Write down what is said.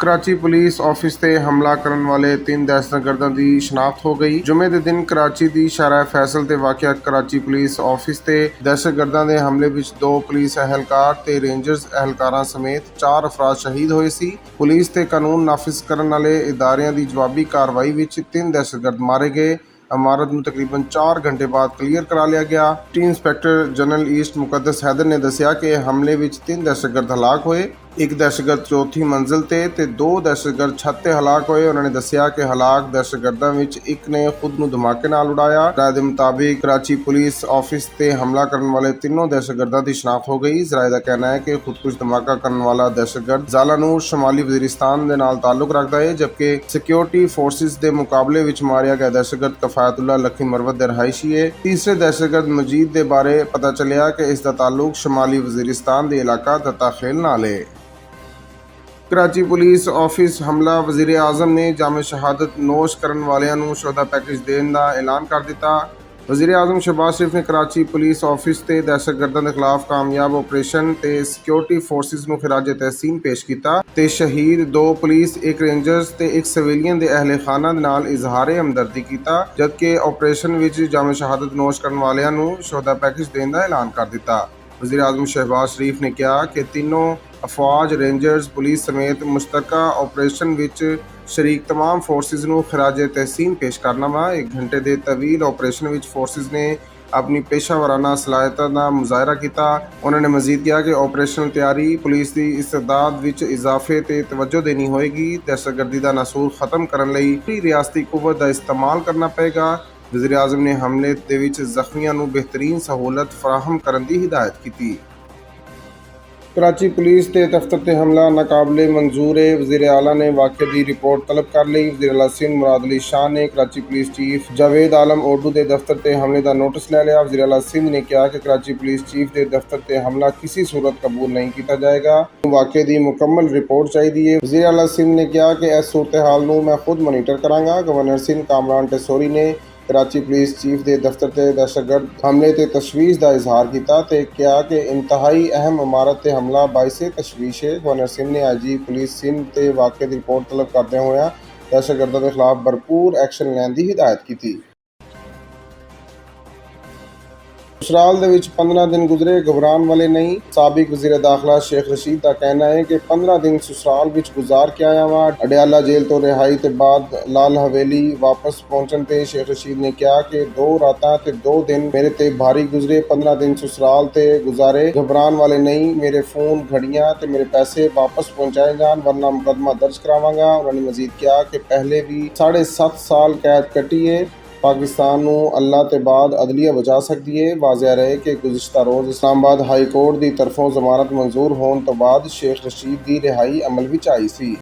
Karachi police office ते हमला करन वाले 3 दहशतगर्दां दी शनाख्त हो गई। जुमे दे दिन कराची दी शारा फैसल ते वाक़िआ कराची पुलिस ऑफिस ते दहशतगर्दां दे हमले विच 2 पुलिस एहलकार ते रेंजर्स एहलकारां समेत 4 अफराद शहीद होए सी। पुलिस ते कानून नाफिज करन वाले इदारियां दी जवाबी कार्रवाई विच 3 दहशतगर्द मारे गए। इमारत में तकरीबन 4 घंटे बाद क्लीयर करा लिया गया। टी inspector general east Muqaddas Haider ने दसिया कि हमले विच 3 दहशतगर्द हलाक होए। एक दहशतगर्द चौथी मंजिल ते 2 दहशतगर्द छत ते हलाक होए। उन्होंने दसिया कि हलाक दहशतगर्दां विच एक ने खुद नूं धमाके नाल उड़ाया। राय दे मुताबिक कराची पुलिस ऑफिस ते हमला करन वाले तीनों दहशतगर्दां दी शनाख्त हो गई। जराए दा कहना है कि खुदकुश धमाका करन वाला दहशतगर्द ज़ालानूर शमाली वजीरिस्तान दे नाल ताल्लुक रखदा है, जबकि सिक्योरिटी फोर्सेस दे मुकाबले विच मारिया गया दहशतगर्द कफायतुल्लाह लखी मरवत दे रहायशी है। तीसरे दहशतगर्द मजीद दे बारे पता चलिया कि इसका ताल्लुक शमाली वजीरिस्तान दे इलाका दत्ता खेल नाल है। कराची पुलिस ऑफिस हमला वज़ीर आज़म ने जाम शहादत नोश करन वालियां नूं शोधा पैकेज देने का ऐलान कर दिता। वज़ीर आज़म शहबाज शरीफ ने कराची पुलिस ऑफिस ते दहशतगर्दां दे खिलाफ कामयाब ऑपरेशन ते सिक्योरिटी फोर्सेस नूं खिराज तहसीन पेश किया ते शहीद 2 पुलिस, 1 रेंजर्स ते 1 सिविलियन दे अहले खाना नाल इजहार हमदर्दी किया, जबकि ऑपरेशन विच जाम शहादत नोश करन वालियां नूं शोधा पैकेज देने का ऐलान कर दिता। वज़ीर आज़म शहबाज शरीफ ने कहा कि तीनों अफवाज, रेंजर्स, पुलिस समेत मुश्तरका ऑपरेशन विच शरीक तमाम फोर्सेस नूं खिराज तहसीन पेश करना वा। 1 घंटे के तवील ऑपरेशन विच फोर्सेस ने अपनी पेशा सलाहियतां दा मुजाहरा किया। उन्होंने मजीद कहा कि ऑपरेशनल तैयारी, पुलिस की इस्तेदाद विच इजाफे ते तवज्जो देनी होएगी। दहशतगर्दी का नासूर खत्म करने लई पूरी रियासती कुव्वत का इस्तेमाल करना पेगा। वज़ीर आज़म ने हमले दे विच ज़ख्मियां नूं बेहतरीन सहूलत फराहम करन दी हिदायत की। कराची पुलिस के दफ्तर ते हमला नाकाबिले मंजूर है। वज़ीर आला ने वाक़े की रिपोर्ट तलब कर ली। वज़ीर आला सिंध मुराद अली शाह ने कराची पुलिस चीफ जावेद आलम ओडू के दफ्तर ते हमले का नोटिस ले लिया। वज़ीर आला सिंध ने कहा कि कराची पुलिस चीफ के दफ्तर ते हमला किसी सूरत कबूल नहीं किया जाएगा। वाक़े की मुकम्मल रिपोर्ट चाहिए। वज़ीर आला सिंध ने कहा कि इस सूरत हाल नूं मैं खुद मॉनीटर करांगा। गवर्नर सिंध कामरान टेसोरी ने कराची पुलिस चीफ के दफ्तर से दहशतगर्द हमले ते तशवीश का इजहार किया ते कहा कि इंतहाई अहम इमारत ते हमला बाइसे तशवीश है। गवर्नर सिंध ने IG पुलिस सिंध ते वाक़े की रिपोर्ट तलब करदे होए दहशतगर्दां के खिलाफ भरपूर एक्शन लैण की हिदायत की। ससुराल दे विच 15 दिन गुजरे, घबराने वाले नहीं। साबिक वज़ीर दाखिला शेख रशीद का कहना है कि 15 दिन ससुराल विच गुजार के आया वां। अडयाला जेल तो रिहाई के बाद लाल हवेली वापस पहुंचन ते शेख रशीद ने कहा कि 2 रातां ते 2 दिन मेरे ते भारी गुजरे। 15 दिन ससुराल ते गुजारे, घबराने वाले नहीं। मेरे फोन, घड़ियां ते मेरे पैसे वापस पहुंचाए जान, वरना मुकदमा दर्ज करावांगा। उन्होंने मजीद कहा कि पहले भी 7.5 साल कैद कटी है। पाकिस्तान नूं अल्लाह ते बाद अदलिया बचा सकती है। वाज़ेह रहे कि गुज़िश्ता रोज़ इस्लामाबाद हाई कोर्ट की तरफों जमानत मंजूर होने तो बाद शेख रशीद की रिहाई अमल विच आई सी।